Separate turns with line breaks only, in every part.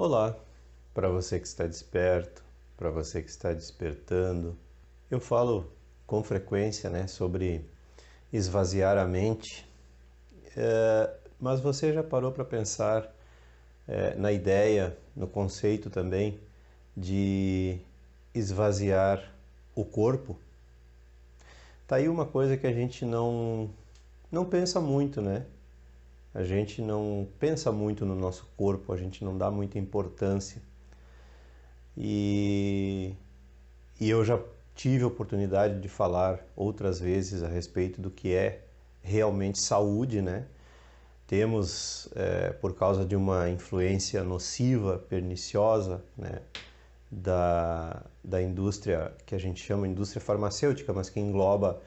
Olá, para você que está desperto, para você que está despertando. Eu falo com frequência, sobre esvaziar a mente, mas você já parou para pensar na ideia, no conceito também de esvaziar o corpo? Tá aí uma coisa que a gente não pensa muito, né? A gente não pensa muito no nosso corpo, a gente não dá muita importância. E eu já tive a oportunidade de falar outras vezes a respeito do que é realmente saúde, né? Temos, por causa de uma influência nociva, perniciosa, né, da indústria que a gente chama de indústria farmacêutica, mas que engloba,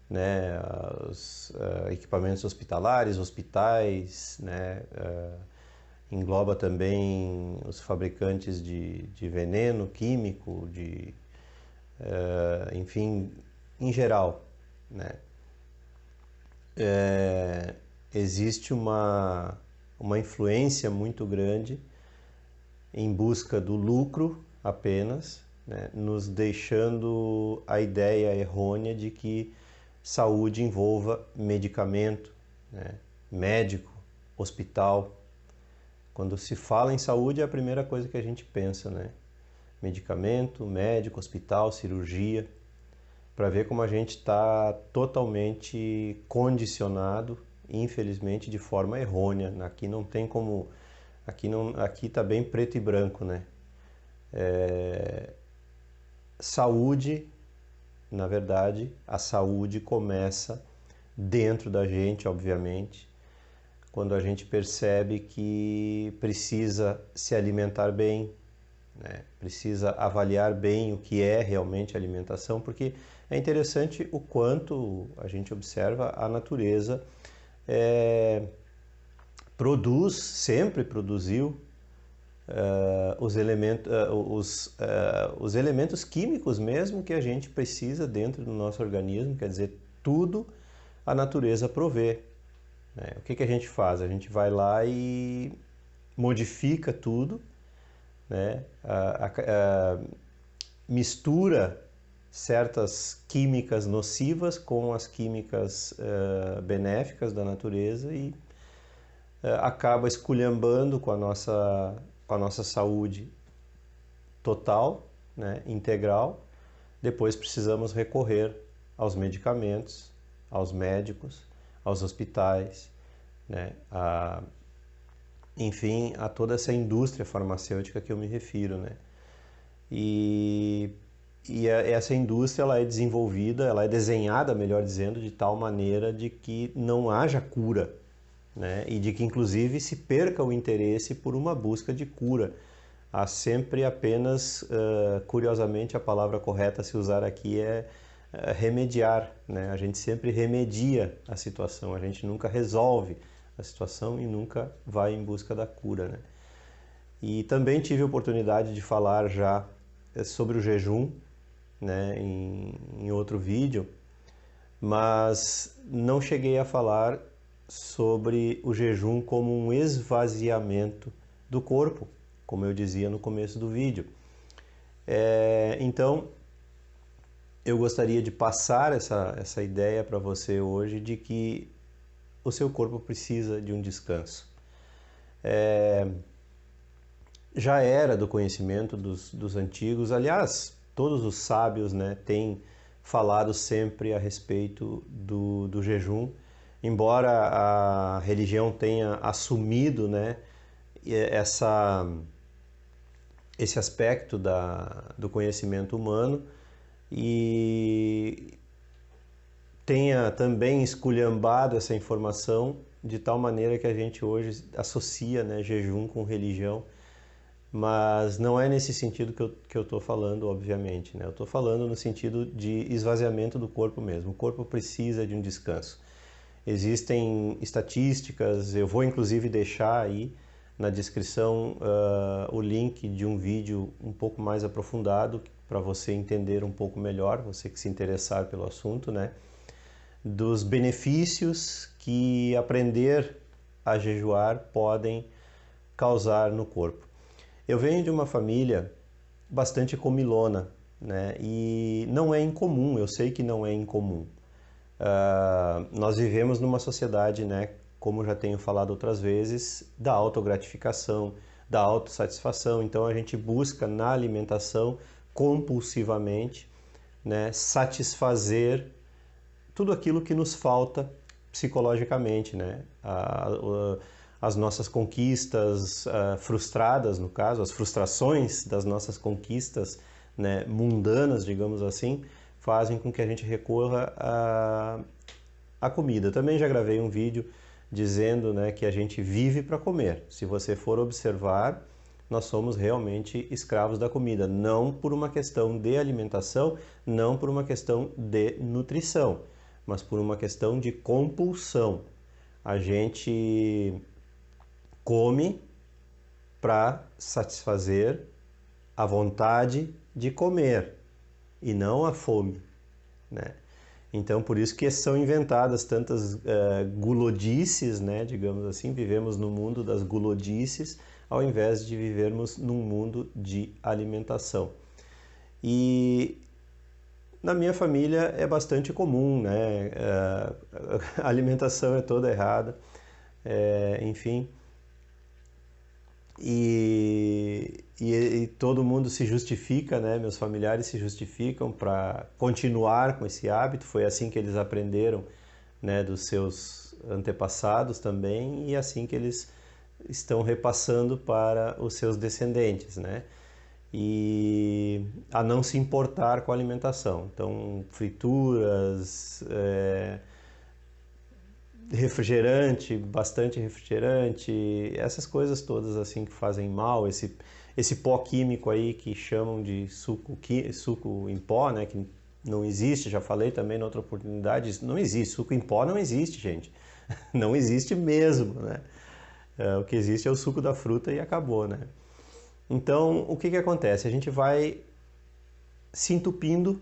né, os equipamentos hospitalares, hospitais, né, engloba também os fabricantes de veneno químico, enfim, em geral, né? Existe uma influência muito grande em busca do lucro apenas, né? Nos deixando a ideia errônea de que saúde envolva medicamento, né? Médico, hospital. Quando se fala em saúde, é a primeira coisa que a gente pensa, né? Medicamento, médico, hospital, cirurgia, para ver como a gente está totalmente condicionado, infelizmente, de forma errônea. Aqui não tem como, aqui está bem preto e branco, né? Saúde, na verdade, a saúde começa dentro da gente, obviamente, quando a gente percebe que precisa se alimentar bem, né? Precisa avaliar bem o que é realmente alimentação, porque é interessante o quanto a gente observa a natureza sempre produziu os elementos químicos mesmo que a gente precisa dentro do nosso organismo, quer dizer, tudo a natureza provê, né? O que a gente faz? A gente vai lá e modifica tudo, né? Mistura certas químicas nocivas com as químicas benéficas da natureza e acaba esculhambando com a nossa saúde total, né, integral. Depois precisamos recorrer aos medicamentos, aos médicos, aos hospitais, né, enfim, a toda essa indústria farmacêutica que eu me refiro, né? E essa indústria ela é desenvolvida, ela é desenhada, melhor dizendo, de tal maneira de que não haja cura, né? E de que inclusive se perca o interesse por uma busca de cura. Há sempre apenas, curiosamente, a palavra correta a se usar aqui é remediar, né? A gente sempre remedia a situação, a gente nunca resolve a situação e nunca vai em busca da cura, né? E também tive a oportunidade de falar já sobre o jejum, né, em outro vídeo, mas não cheguei a falar sobre o jejum como um esvaziamento do corpo, como eu dizia no começo do vídeo. Então, eu gostaria de passar essa ideia para você hoje de que o seu corpo precisa de um descanso. Já era do conhecimento dos antigos, aliás, todos os sábios, né, têm falado sempre a respeito do jejum, embora a religião tenha assumido, né, esse aspecto do conhecimento humano e tenha também esculhambado essa informação de tal maneira que a gente hoje associa, né, jejum com religião, mas não é nesse sentido que eu estou falando, obviamente, né? Eu estou falando no sentido de esvaziamento do corpo mesmo. O corpo precisa de um descanso. Existem estatísticas, eu vou inclusive deixar aí na descrição o link de um vídeo um pouco mais aprofundado para você entender um pouco melhor, você que se interessar pelo assunto, né? Dos benefícios que aprender a jejuar podem causar no corpo. Eu venho de uma família bastante comilona, né? E não é incomum, eu sei que não é incomum. Nós vivemos numa sociedade, né, como já tenho falado outras vezes, da autogratificação, da autossatisfação. Então a gente busca na alimentação compulsivamente, né, satisfazer tudo aquilo que nos falta psicologicamente, né? As nossas conquistas frustradas, no caso, as frustrações das nossas conquistas, né, mundanas, digamos assim, fazem com que a gente recorra à comida. Também já gravei um vídeo dizendo, né, que a gente vive para comer. Se você for observar, nós somos realmente escravos da comida, não por uma questão de alimentação, não por uma questão de nutrição, mas por uma questão de compulsão. A gente come para satisfazer a vontade de comer e não a fome, né? Então, por isso que são inventadas tantas gulodices, né, digamos assim, vivemos no mundo das gulodices, ao invés de vivermos num mundo de alimentação. E na minha família é bastante comum, né? A alimentação é toda errada, enfim. E todo mundo se justifica, né? Meus familiares se justificam para continuar com esse hábito. Foi assim que eles aprenderam, né, dos seus antepassados também, e assim que eles estão repassando para os seus descendentes, né? E a não se importar com a alimentação. Então, frituras, refrigerante, bastante refrigerante, essas coisas todas assim que fazem mal, esse pó químico aí que chamam de suco em pó, né, que não existe, já falei também na outra oportunidade, isso não existe, suco em pó não existe, gente. Não existe mesmo, né? O que existe é o suco da fruta e acabou, né? Então, o que que acontece? A gente vai se entupindo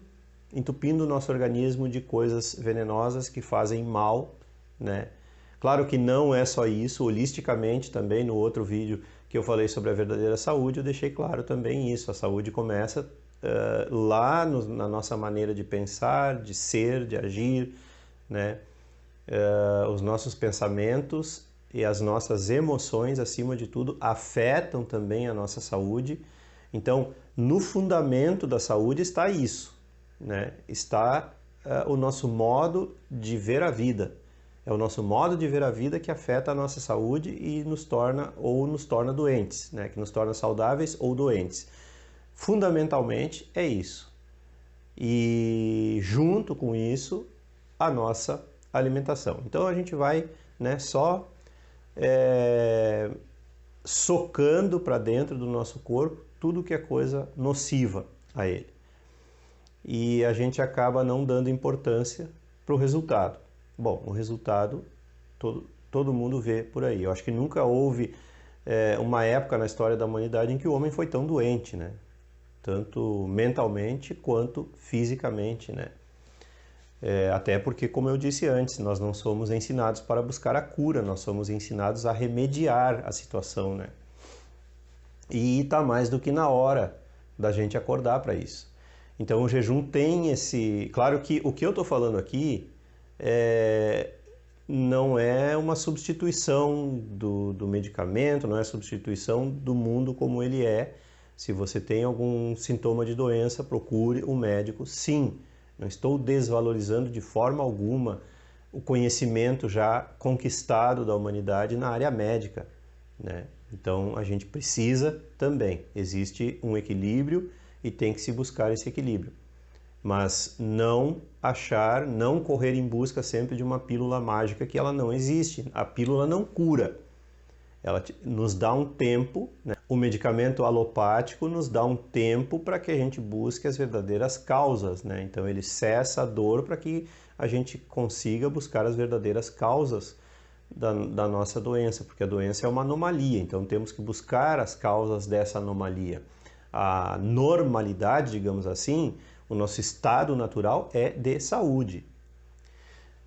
o nosso organismo de coisas venenosas que fazem mal, né? Claro que não é só isso, holisticamente também, no outro vídeo que eu falei sobre a verdadeira saúde, eu deixei claro também isso. A saúde começa lá na nossa maneira de pensar, de ser, de agir, né? Os nossos pensamentos e as nossas emoções, acima de tudo, afetam também a nossa saúde. Então, no fundamento da saúde está isso, né? Está o nosso modo de ver a vida. É o nosso modo de ver a vida que afeta a nossa saúde e nos torna doentes, né? Que nos torna saudáveis ou doentes. Fundamentalmente é isso. E junto com isso, a nossa alimentação. Então a gente vai, né, só socando para dentro do nosso corpo tudo que é coisa nociva a ele. E a gente acaba não dando importância para o resultado. Bom, o resultado todo mundo vê por aí. Eu acho que nunca houve uma época na história da humanidade em que o homem foi tão doente, né? Tanto mentalmente quanto fisicamente, né? Até porque, como eu disse antes, nós não somos ensinados para buscar a cura, nós somos ensinados a remediar a situação, né? E está mais do que na hora da gente acordar para isso. Então o jejum tem esse... Claro que o que eu estou falando aqui não é uma substituição do medicamento, não é substituição do mundo como ele é. Se você tem algum sintoma de doença, procure um médico, sim. Não estou desvalorizando de forma alguma o conhecimento já conquistado da humanidade na área médica, né? Então a gente precisa também, existe um equilíbrio e tem que se buscar esse equilíbrio. Mas não correr em busca sempre de uma pílula mágica, que ela não existe. A pílula não cura. Ela nos dá um tempo, né? O medicamento alopático nos dá um tempo para que a gente busque as verdadeiras causas, né? Então ele cessa a dor para que a gente consiga buscar as verdadeiras causas da nossa doença, porque a doença é uma anomalia, então temos que buscar as causas dessa anomalia. A normalidade, digamos assim, o nosso estado natural é de saúde.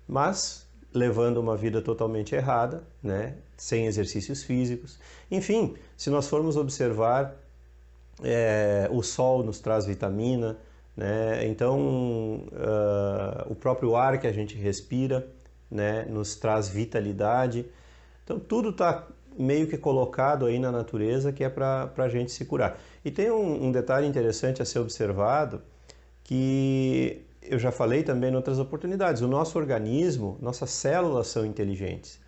Mas levando uma vida totalmente errada, né? Sem exercícios físicos. Enfim, se nós formos observar O sol nos traz vitamina, né? Então, o próprio ar que a gente respira, né, nos traz vitalidade. Então, tudo está meio que colocado aí na natureza que é para a gente se curar. E tem um detalhe interessante a ser observado, que eu já falei também em outras oportunidades. O nosso organismo, nossas células são inteligentes.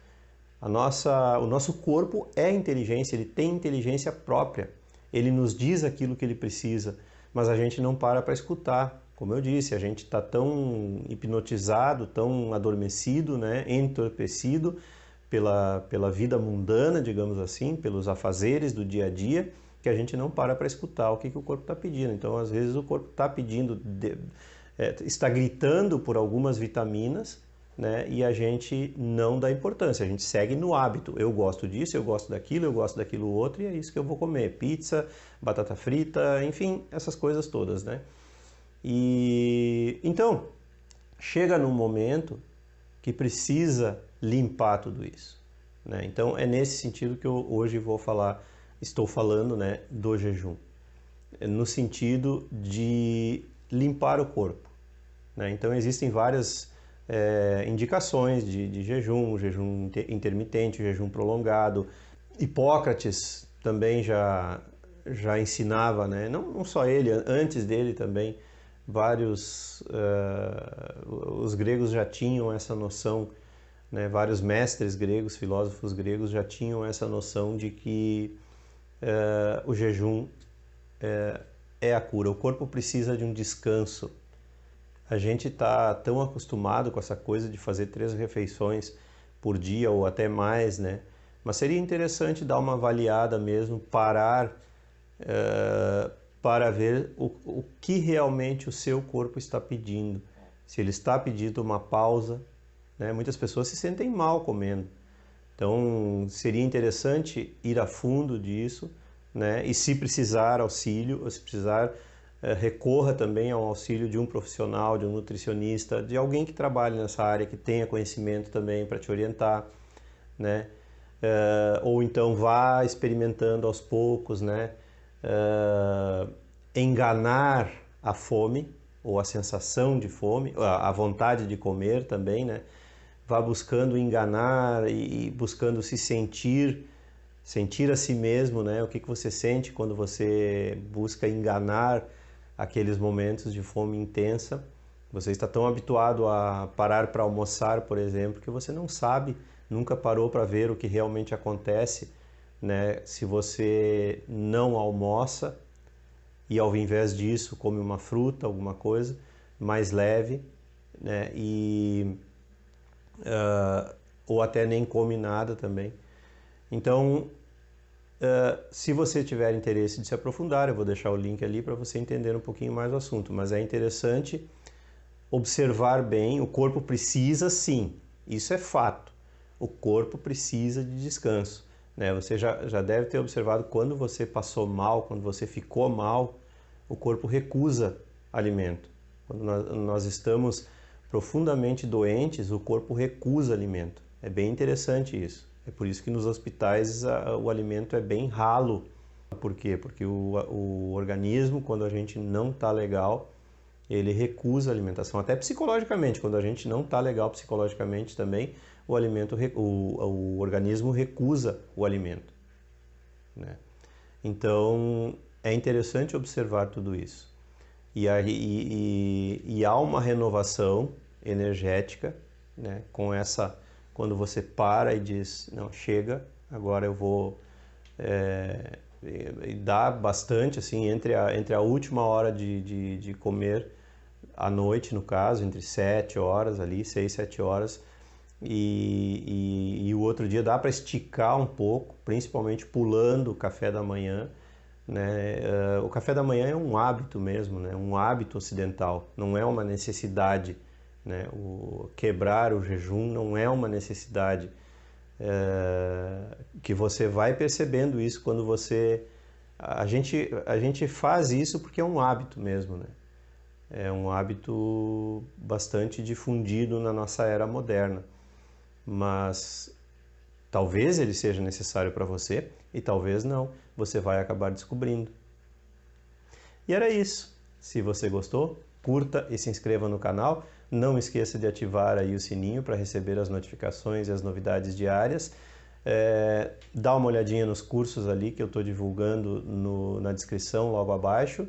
O nosso corpo é inteligência, ele tem inteligência própria. Ele nos diz aquilo que ele precisa, mas a gente não para escutar. Como eu disse, a gente está tão hipnotizado, tão adormecido, né, entorpecido pela vida mundana, digamos assim, pelos afazeres do dia a dia, que a gente não para escutar o que o corpo está pedindo. Então, às vezes, o corpo está pedindo, está gritando por algumas vitaminas, né? E a gente não dá importância, a gente segue no hábito. Eu gosto disso, eu gosto daquilo outro, e é isso que eu vou comer. Pizza, batata frita, enfim, essas coisas todas, né? E então, chega num momento que precisa limpar tudo isso, né? Então, é nesse sentido que eu hoje estou falando, né, do jejum. No sentido de limpar o corpo, né? Então, existem várias indicações de jejum, jejum intermitente, jejum prolongado. Hipócrates também já ensinava, né? Não só ele, antes dele também, os gregos já tinham essa noção, né? Vários mestres gregos, filósofos gregos já tinham essa noção de que o jejum é a cura. O corpo precisa de um descanso. A gente está tão acostumado com essa coisa de fazer 3 refeições por dia ou até mais, né? Mas seria interessante dar uma avaliada mesmo, parar para ver o que realmente o seu corpo está pedindo. Se ele está pedindo uma pausa, né? Muitas pessoas se sentem mal comendo. Então, seria interessante ir a fundo disso, né? E se precisar auxílio, ou se precisar, recorra também ao auxílio de um profissional, de um nutricionista, de alguém que trabalhe nessa área, que tenha conhecimento também para te orientar, né? Ou então vá experimentando aos poucos, né? Enganar a fome, ou a sensação de fome, a vontade de comer também, né? Vá buscando enganar e buscando se sentir a si mesmo, né? O que você sente quando você busca enganar aqueles momentos de fome intensa. Você está tão habituado a parar para almoçar, por exemplo, que você não sabe, nunca parou para ver o que realmente acontece, né? Se você não almoça e ao invés disso come uma fruta, alguma coisa mais leve, né? Ou até nem come nada também. Então, se você tiver interesse de se aprofundar, eu vou deixar o link ali para você entender um pouquinho mais o assunto, mas é interessante observar bem. O corpo precisa, sim, isso é fato, o corpo precisa de descanso, né? Você já deve ter observado, quando você passou mal, quando você ficou mal, o corpo recusa alimento. Quando nós estamos profundamente doentes, o corpo recusa alimento. É bem interessante isso. É por isso que nos hospitais o alimento é bem ralo. Por quê? Porque o organismo, quando a gente não está legal, ele recusa a alimentação. Até psicologicamente, quando a gente não está legal psicologicamente também, o organismo recusa o alimento, né? Então, é interessante observar tudo isso. E há uma renovação energética, né, quando você para e diz, não, chega, agora eu vou dar bastante, assim, entre a última hora de comer, à noite, no caso, entre 7 horas ali, 6, 7 horas, e o outro dia dá para esticar um pouco, principalmente pulando o café da manhã, né? O café da manhã é um hábito mesmo, né? Um hábito ocidental, não é uma necessidade, né? Quebrar o jejum não é uma necessidade, que você vai percebendo isso quando você... A gente faz isso porque é um hábito mesmo, né? É um hábito bastante difundido na nossa era moderna, mas talvez ele seja necessário para você e talvez não. Você vai acabar descobrindo. E era isso. Se você gostou, curta e se inscreva no canal. Não esqueça de ativar aí o sininho para receber as notificações e as novidades diárias. Dá uma olhadinha nos cursos ali que eu estou divulgando na descrição logo abaixo.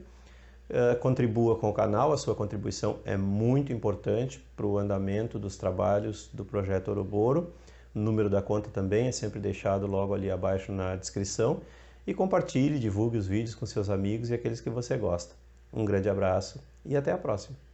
Contribua com o canal, a sua contribuição é muito importante para o andamento dos trabalhos do Projeto Ouroboro. O número da conta também é sempre deixado logo ali abaixo na descrição. E compartilhe, divulgue os vídeos com seus amigos e aqueles que você gosta. Um grande abraço e até a próxima!